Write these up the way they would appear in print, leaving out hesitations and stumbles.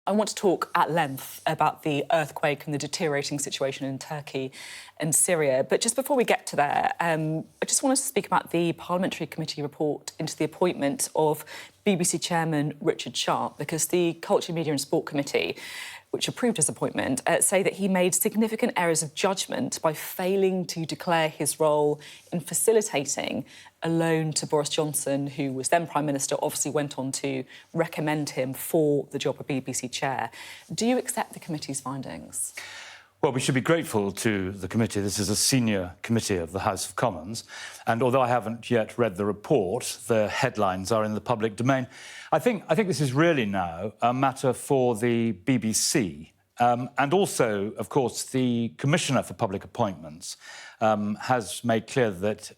I want to talk at length about the earthquake and the deteriorating situation in Turkey and Syria. But just before we get to there, I just want to speak about the Parliamentary Committee report into the appointment of BBC Chairman Richard Sharp, because the Culture, Media and Sport Committee, which approved his appointment, say that he made significant errors of judgment by failing to declare his role in facilitating a loan to Boris Johnson, who was then Prime Minister, obviously went on to recommend him for the job of BBC Chair. Do you accept the committee's findings? Well, we should be grateful to the committee. This is a senior committee of the House of Commons. And although I haven't yet read the report, the headlines are in the public domain. I think this is really now a matter for the BBC. And also, of course, the Commissioner for Public Appointments has made clear that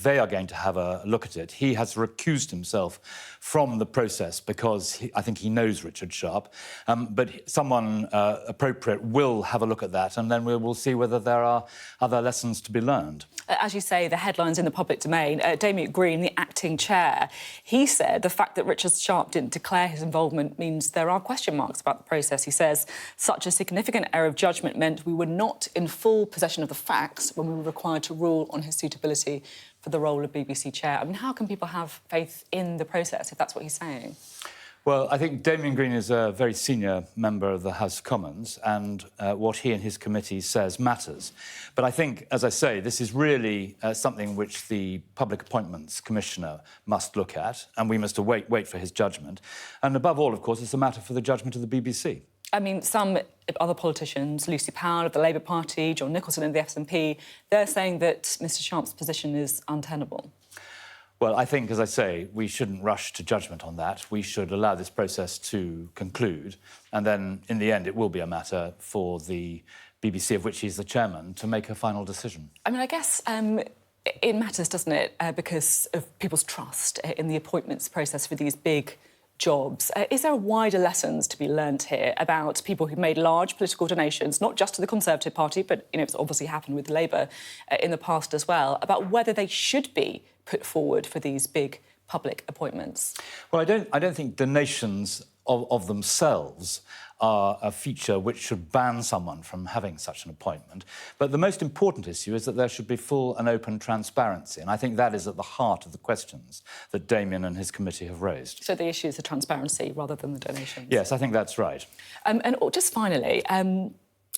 they are going to have a look at it. He has recused himself from the process because I think he knows Richard Sharp. But someone appropriate will have a look at that, and then we will see whether there are other lessons to be learned. As you say, the headlines in the public domain, Damien Green, the acting chair, he said the fact that Richard Sharp didn't declare his involvement means there are question marks about the process. He says such a significant error of judgment meant we were not in full possession of the facts when we were required to rule on his suitability for the role of BBC Chair. I mean, how can people have faith in the process if that's what he's saying? Well, I think Damien Green is a very senior member of the House of Commons, and what he and his committee says matters. But I think, as I say, this is really something which the Public Appointments Commissioner must look at, and we must wait for his judgment. And above all, of course, it's a matter for the judgment of the BBC. I mean, some other politicians, Lucy Powell of the Labour Party, John Nicholson of the SNP, they're saying that Mr Sharp's position is untenable. Well, I think, as I say, we shouldn't rush to judgment on that. We should allow this process to conclude, and then, in the end, it will be a matter for the BBC, of which he's the chairman, to make a final decision. I mean, I guess it matters, doesn't it, because of people's trust in the appointments process for these big jobs. Is there wider lessons to be learnt here about people who've made large political donations, not just to the Conservative Party, but, you know, it's obviously happened with Labour in the past as well, about whether they should be put forward for these big public appointments? Well, I don't think donations of themselves are a feature which should ban someone from having such an appointment. But the most important issue is that there should be full and open transparency, and I think that is at the heart of the questions that Damien and his committee have raised. So the issue is the transparency rather than the donations? Yes, I think that's right. And just finally, you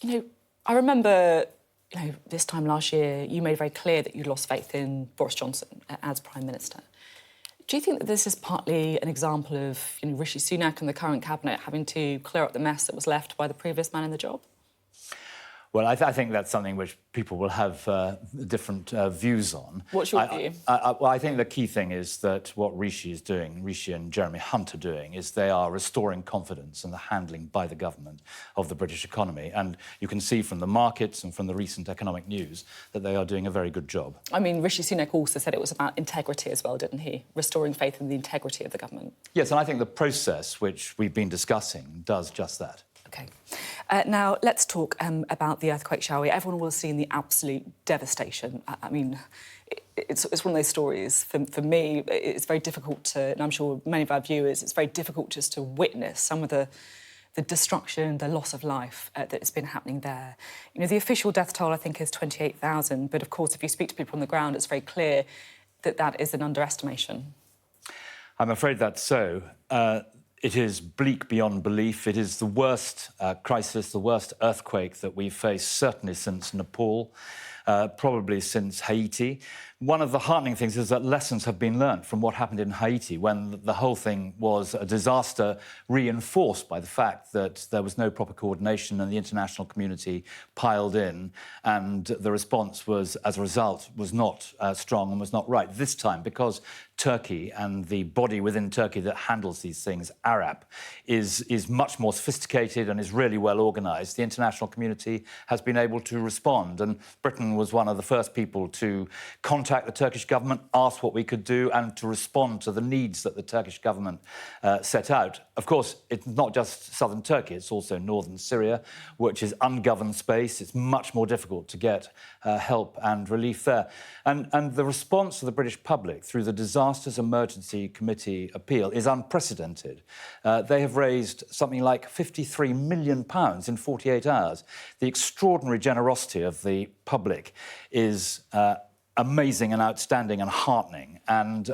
know, I remember, you know, this time last year, you made very clear that you'd lost faith in Boris Johnson as Prime Minister. Do you think that this is partly an example of, you know, Rishi Sunak and the current cabinet having to clear up the mess that was left by the previous man in the job? Well, I think that's something which people will have different views on. What's your view? Well, I think the key thing is that what Rishi is doing, Rishi and Jeremy Hunt are doing, is they are restoring confidence in the handling by the government of the British economy. And you can see from the markets and from the recent economic news that they are doing a very good job. I mean, Rishi Sunak also said it was about integrity as well, didn't he? Restoring faith in the integrity of the government. Yes, and I think the process which we've been discussing does just that. OK. Now, let's talk about the earthquake, shall we? Everyone will have seen the absolute devastation. I mean, it's one of those stories. For me, it's very difficult to, and I'm sure many of our viewers, it's very difficult just to witness some of the destruction, the loss of life that's been happening there. You know, the official death toll, I think, is 28,000. But, of course, if you speak to people on the ground, it's very clear that that is an underestimation. I'm afraid that's so. It is bleak beyond belief. It is the worst crisis, the worst earthquake that we've faced, certainly since Nepal, probably since Haiti. One of the heartening things is that lessons have been learnt from what happened in Haiti when the whole thing was a disaster, reinforced by the fact that there was no proper coordination and the international community piled in, and the response was, as a result, was not strong and was not right. This time, because Turkey and the body within Turkey that handles these things, ARAP, is much more sophisticated and is really well organised, the international community has been able to respond, and Britain was one of the first people to contact the Turkish government, ask what we could do, and to respond to the needs that the Turkish government set out. Of course, it's not just southern Turkey, it's also northern Syria, which is ungoverned space. It's much more difficult to get help and relief there. And the response of the British public through the Disasters Emergency Committee appeal is unprecedented. They have raised something like £53 million in 48 hours. The extraordinary generosity of the public is amazing and outstanding and heartening. And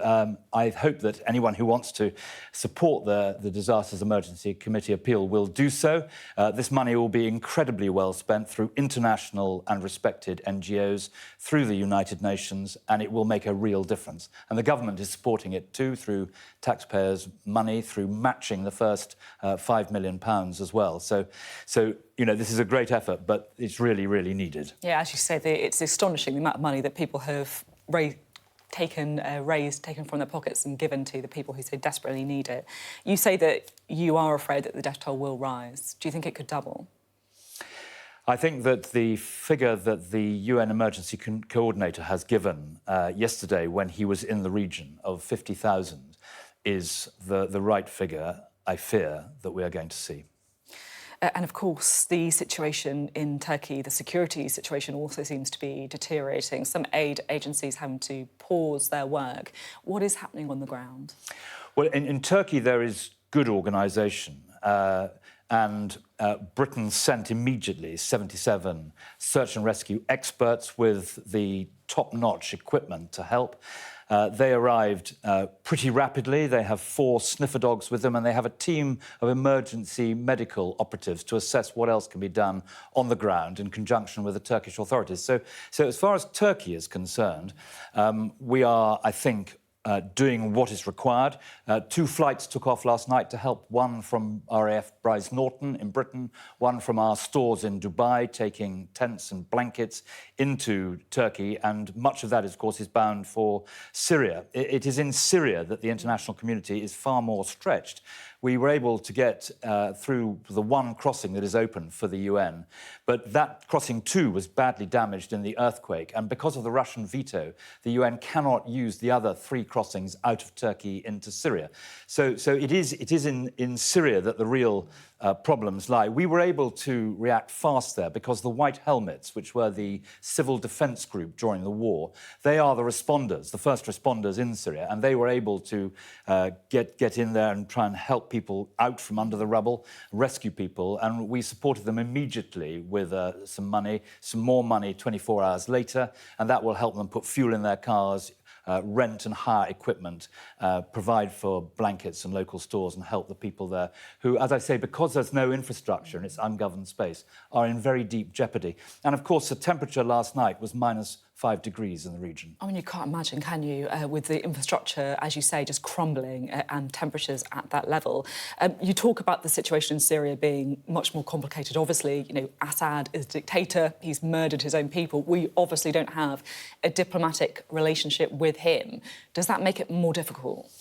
I hope that anyone who wants to support the Disasters Emergency Committee appeal will do so. This money will be incredibly well spent through international and respected NGOs, through the United Nations, and it will make a real difference. And the government is supporting it too, through taxpayers' money, through matching the first £5 million as well. So, you know, this is a great effort, but it's really, really needed. Yeah, as you say, it's astonishing the amount of money that people have taken from their pockets and given to the people who so desperately need it. You say that you are afraid that the death toll will rise. Do you think it could double? I think that the figure that the UN Emergency Coordinator has given yesterday when he was in the region of 50,000 is the right figure, I fear, that we are going to see. And of course, the situation in Turkey, the security situation also seems to be deteriorating. Some aid agencies having to pause their work. What is happening on the ground? Well, in Turkey, there is good organisation. And Britain sent immediately 77 search and rescue experts with the top-notch equipment to help. They arrived pretty rapidly. They have 4 sniffer dogs with them, and they have a team of emergency medical operatives to assess what else can be done on the ground in conjunction with the Turkish authorities. So as far as Turkey is concerned, we are, I think, doing what is required. 2 flights took off last night to help, one from RAF Brize Norton in Britain, one from our stores in Dubai, taking tents and blankets into Turkey, and much of that, of course, is bound for Syria. It is in Syria that the international community is far more stretched. We were able to get through the one crossing that is open for the UN, but that crossing too was badly damaged in the earthquake, and because of the Russian veto, the UN cannot use the other 3 crossings out of Turkey into Syria. So it is in Syria that the real problems lie. We were able to react fast there because the White Helmets, which were the civil defence group during the war, they are the responders, the first responders in Syria, and they were able to get in there and try and help people out from under the rubble, rescue people, and we supported them immediately with some money, some more money 24 hours later, and that will help them put fuel in their cars, rent and hire equipment, provide for blankets and local stores and help the people there who, as I say, because there's no infrastructure and it's ungoverned space, are in very deep jeopardy. And of course, the temperature last night was -5 degrees in the region. I mean, you can't imagine, can you, with the infrastructure, as you say, just crumbling and temperatures at that level. You talk about the situation in Syria being much more complicated. Obviously, you know, Assad is a dictator. He's murdered his own people. We obviously don't have a diplomatic relationship with him. Does that make it more difficult?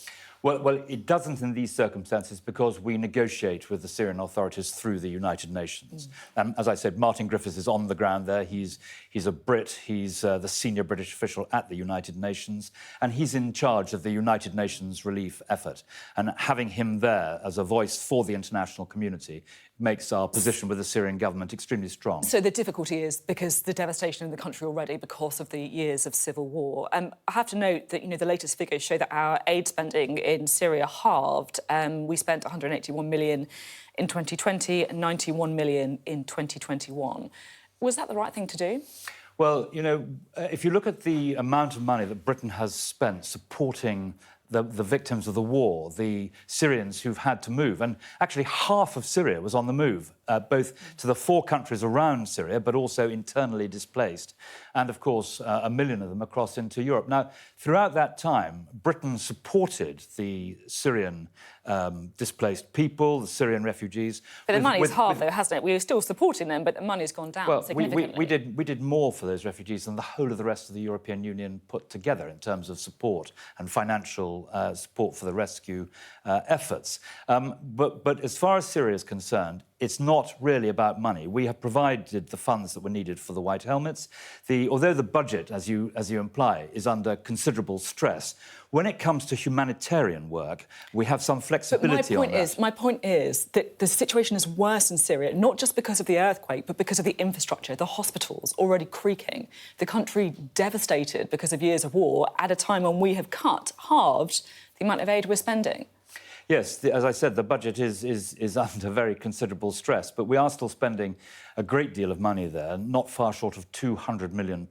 Well, it doesn't in these circumstances because we negotiate with the Syrian authorities through the United Nations. As I said, Martin Griffiths is on the ground there. He's a Brit. He's the senior British official at the United Nations, and he's in charge of the United Nations relief effort. And having him there as a voice for the international community makes our position with the Syrian government extremely strong. So the difficulty is because the devastation in the country already because of the years of civil war. I have to note that, you know, the latest figures show that our aid spending in Syria halved. We spent 181 million in 2020 and 91 million in 2021. Was that the right thing to do? Well, you know, if you look at the amount of money that Britain has spent supporting the victims of the war, the Syrians who've had to move. And actually half of Syria was on the move, both to the 4 countries around Syria, but also internally displaced. And, of course, 1 million of them across into Europe. Now, throughout that time, Britain supported the Syrian displaced people, the Syrian refugees. But the money's halved, though, hasn't it? We were still supporting them, but the money's gone down significantly. We did more for those refugees than the whole of the rest of the European Union put together in terms of support and financial support for the rescue efforts. But as far as Syria is concerned, It's not really about money. We have provided the funds that were needed for the white helmets. Although the budget, as you imply, is under considerable stress, when it comes to humanitarian work, we have some flexibility on that. My point is that the situation is worse in Syria, not just because of the earthquake, but because of the infrastructure, the hospitals already creaking, the country devastated because of years of war, at a time when we have halved the amount of aid we're spending. Yes, as I said, the budget is under very considerable stress, but we are still spending a great deal of money there, not far short of £200 million.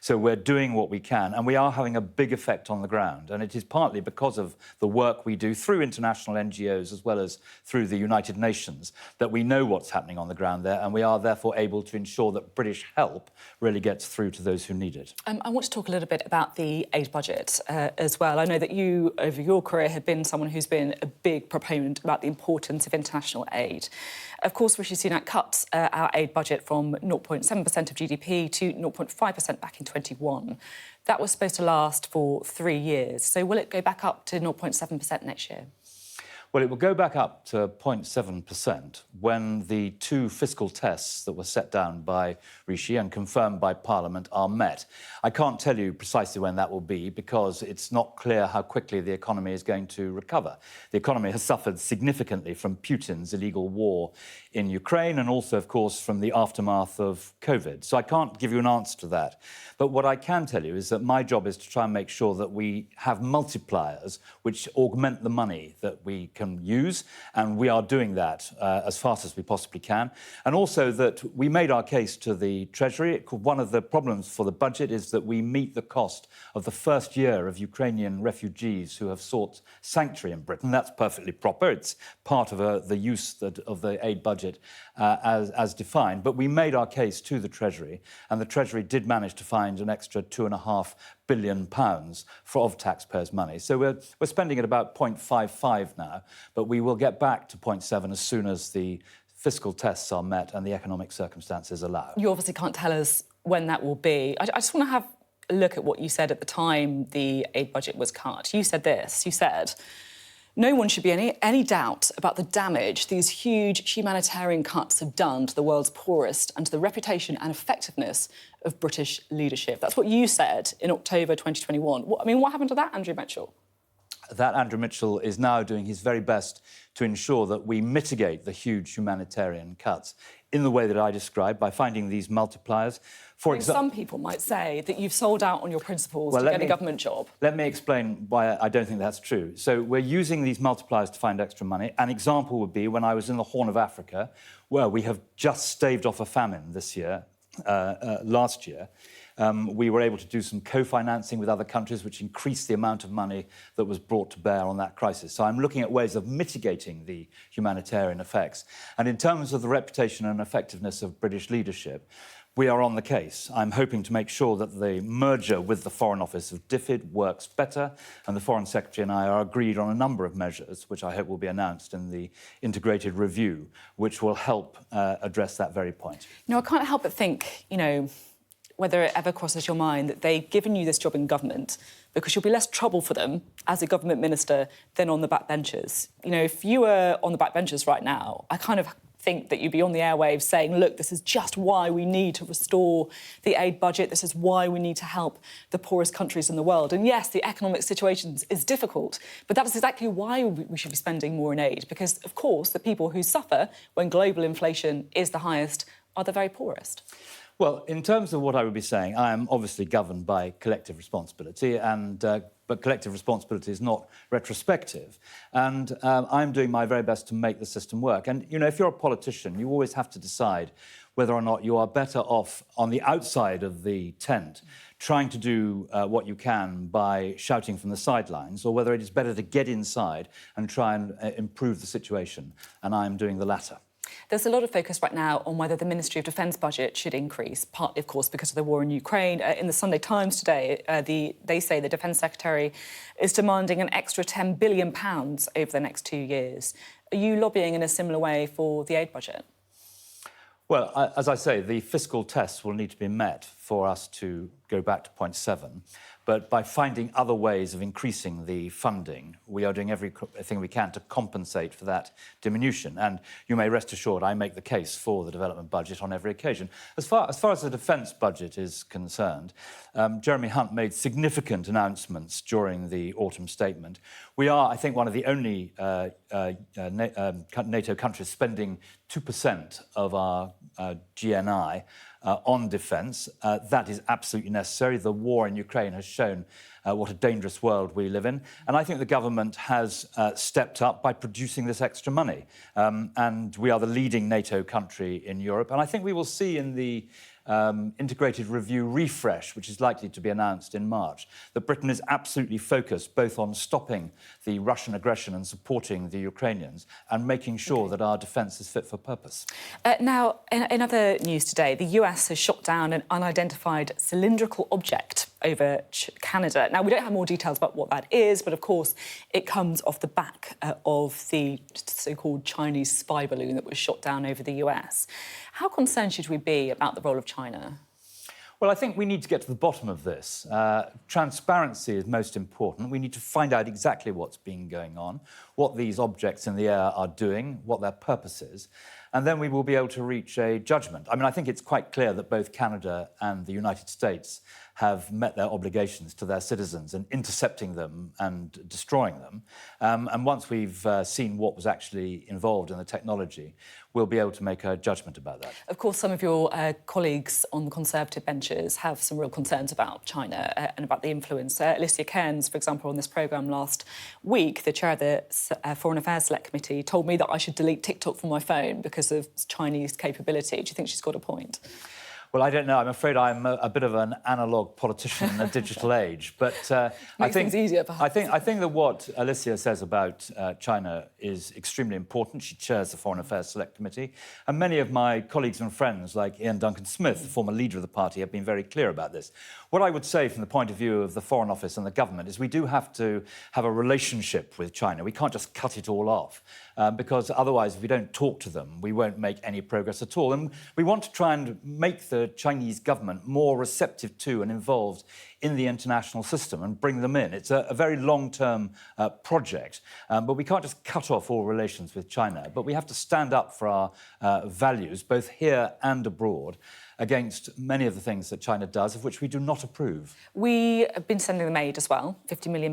So we're doing what we can, and we are having a big effect on the ground. And it is partly because of the work we do through international NGOs as well as through the United Nations that we know what's happening on the ground there, and we are therefore able to ensure that British help really gets through to those who need it. I want to talk a little bit about the aid budget as well. I know that you, over your career, have been someone who's been a big proponent about the importance of international aid. Of course, Rishi Sunak cut our aid budget from 0.7% of GDP to 0.5% back in 21. That was supposed to last for 3 years. So will it go back up to 0.7% next year? Well, it will go back up to 0.7% when the 2 fiscal tests that were set down by Rishi and confirmed by Parliament are met. I can't tell you precisely when that will be because it's not clear how quickly the economy is going to recover. The economy has suffered significantly from Putin's illegal war in Ukraine and also, of course, from the aftermath of COVID. So I can't give you an answer to that. But what I can tell you is that my job is to try and make sure that we have multipliers which augment the money that we can use, and we are doing that as fast as we possibly can. And also that we made our case to the Treasury. One of the problems for the budget is that we meet the cost of the first year of Ukrainian refugees who have sought sanctuary in Britain. That's perfectly proper. It's part of the use of the aid budget as defined. But we made our case to the Treasury, and the Treasury did manage to find an extra £2.5 billion of taxpayers' money. So we're spending at about 0.55 now, but we will get back to 0.7 as soon as the fiscal tests are met and the economic circumstances allow. You obviously can't tell us when that will be. I just want to have a look at what you said at the time the aid budget was cut. You said this, you said, no one should be any doubt about the damage these huge humanitarian cuts have done to the world's poorest and to the reputation and effectiveness of British leadership. That's what you said in October 2021. What happened to that, Andrew Mitchell? That Andrew Mitchell is now doing his very best to ensure that we mitigate the huge humanitarian cuts in the way that I described, by finding these multipliers. Some people might say that you've sold out on your principles to get a government job. Let me explain why I don't think that's true. So we're using these multipliers to find extra money. An example would be when I was in the Horn of Africa, where we have just staved off a famine this year, last year. We were able to do some co-financing with other countries, which increased the amount of money that was brought to bear on that crisis. So I'm looking at ways of mitigating the humanitarian effects. And in terms of the reputation and effectiveness of British leadership, we are on the case. I'm hoping to make sure that the merger with the Foreign Office of DFID works better, and the Foreign Secretary and I are agreed on a number of measures, which I hope will be announced in the integrated review, which will help address that very point. I can't help but think, whether it ever crosses your mind that they've given you this job in government because you'll be less trouble for them as a government minister than on the backbenchers. If you were on the backbenchers right now, I kind of think that you'd be on the airwaves saying, look, this is just why we need to restore the aid budget. This is why we need to help the poorest countries in the world. And yes, the economic situation is difficult, but that is exactly why we should be spending more in aid, because, of course, the people who suffer when global inflation is the highest are the very poorest. Well, in terms of what I would be saying, I am obviously governed by collective responsibility, but collective responsibility is not retrospective. And I'm doing my very best to make the system work. And, if you're a politician, you always have to decide whether or not you are better off on the outside of the tent, trying to do what you can by shouting from the sidelines, or whether it is better to get inside and try and improve the situation. And I'm doing the latter. There's a lot of focus right now on whether the Ministry of Defence budget should increase, partly, of course, because of the war in Ukraine. In the Sunday Times today, they say the Defence Secretary is demanding an extra £10 billion over the next 2 years. Are you lobbying in a similar way for the aid budget? Well, as I say, the fiscal tests will need to be met for us to go back to 0.7. But by finding other ways of increasing the funding, we are doing everything we can to compensate for that diminution. And you may rest assured I make the case for the development budget on every occasion. As far as the defence budget is concerned, Jeremy Hunt made significant announcements during the autumn statement. We are, I think, one of the only NATO countries spending 2% of our GNI on defence. That is absolutely necessary. The war in Ukraine has shown what a dangerous world we live in. And I think the government has stepped up by producing this extra money. And we are the leading NATO country in Europe. And I think we will see in the integrated review refresh, which is likely to be announced in March, that Britain is absolutely focused both on stopping the Russian aggression and supporting the Ukrainians and making sure that our defence is fit for purpose. Now, in other news today, the US has shot down an unidentified cylindrical object over Canada. Now, we don't have more details about what that is, but of course it comes off the back of the so-called Chinese spy balloon that was shot down over the US. How concerned should we be about the role of China? Well, I think we need to get to the bottom of this. Transparency is most important. We need to find out exactly what's been going on, what these objects in the air are doing, what their purpose is, and then we will be able to reach a judgment. I mean, I think it's quite clear that both Canada and the United States have met their obligations to their citizens in intercepting them and destroying them. And once we've seen what was actually involved in the technology, we'll be able to make a judgment about that. Of course, some of your colleagues on the Conservative benches have some real concerns about China and about the influence. Alicia Cairns, for example, on this programme last week, the chair of the Foreign Affairs Select Committee, told me that I should delete TikTok from my phone because of Chinese capability. Do you think she's got a point? Well, I don't know. I'm afraid I'm a bit of an analogue politician in a digital age. But I think things easier, perhaps. I think that what Alicia says about China is extremely important. She chairs the Foreign Affairs Select Committee. And many of my colleagues and friends, like Ian Duncan-Smith, the former leader of the party, have been very clear about this. What I would say from the point of view of the Foreign Office and the government is we do have to have a relationship with China. We can't just cut it all off. Because otherwise, if we don't talk to them, we won't make any progress at all. And we want to try and make the Chinese government more receptive to and involved in the international system and bring them in. It's a very long-term project, but we can't just cut off all relations with China. But we have to stand up for our values, both here and abroad, against many of the things that China does, of which we do not approve. We have been sending them aid as well, £50 million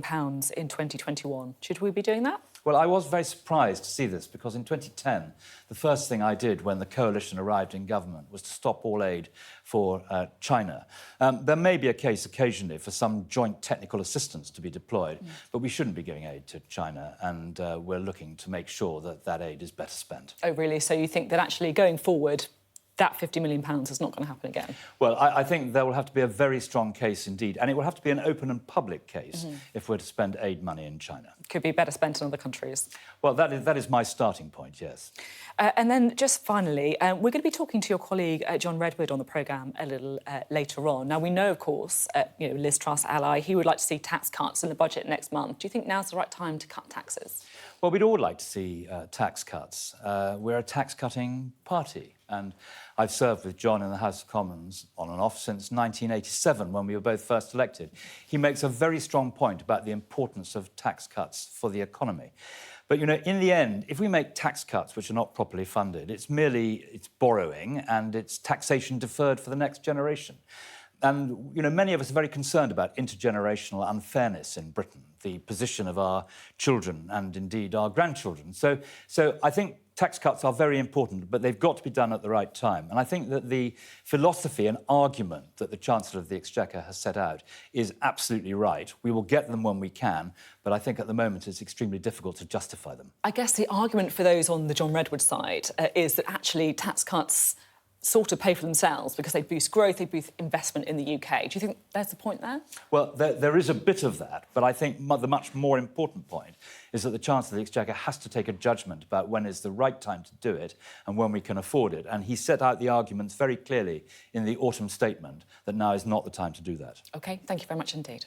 in 2021. Should we be doing that? Well, I was very surprised to see this because in 2010, the first thing I did when the coalition arrived in government was to stop all aid for China. There may be a case occasionally for some joint technical assistance to be deployed, but we shouldn't be giving aid to China, and we're looking to make sure that that aid is better spent. Oh, really? So you think that actually going forward, that £50 million is not going to happen again? Well, I think there will have to be a very strong case indeed, and it will have to be an open and public case if we're to spend aid money in China. Could be better spent in other countries. Well, that is my starting point, yes. And then just finally, we're going to be talking to your colleague John Redwood on the programme a little later on. Now, we know, of course, Liz Truss ally, he would like to see tax cuts in the budget next month. Do you think now's the right time to cut taxes? Well, we'd all like to see tax cuts. We're a tax-cutting party. And I've served with John in the House of Commons on and off since 1987, when we were both first elected. He makes a very strong point about the importance of tax cuts for the economy. But, in the end, if we make tax cuts which are not properly funded, it's borrowing and it's taxation deferred for the next generation. And, many of us are very concerned about intergenerational unfairness in Britain, the position of our children and, indeed, our grandchildren. So I think tax cuts are very important, but they've got to be done at the right time. And I think that the philosophy and argument that the Chancellor of the Exchequer has set out is absolutely right. We will get them when we can, but I think at the moment it's extremely difficult to justify them. I guess the argument for those on the John Redwood side is that actually tax cuts sort of pay for themselves because they boost growth, they boost investment in the UK. Do you think there's the point there? Well, there is a bit of that, but I think the much more important point is that the Chancellor of the Exchequer has to take a judgment about when is the right time to do it and when we can afford it. And he set out the arguments very clearly in the autumn statement that now is not the time to do that. OK, thank you very much indeed.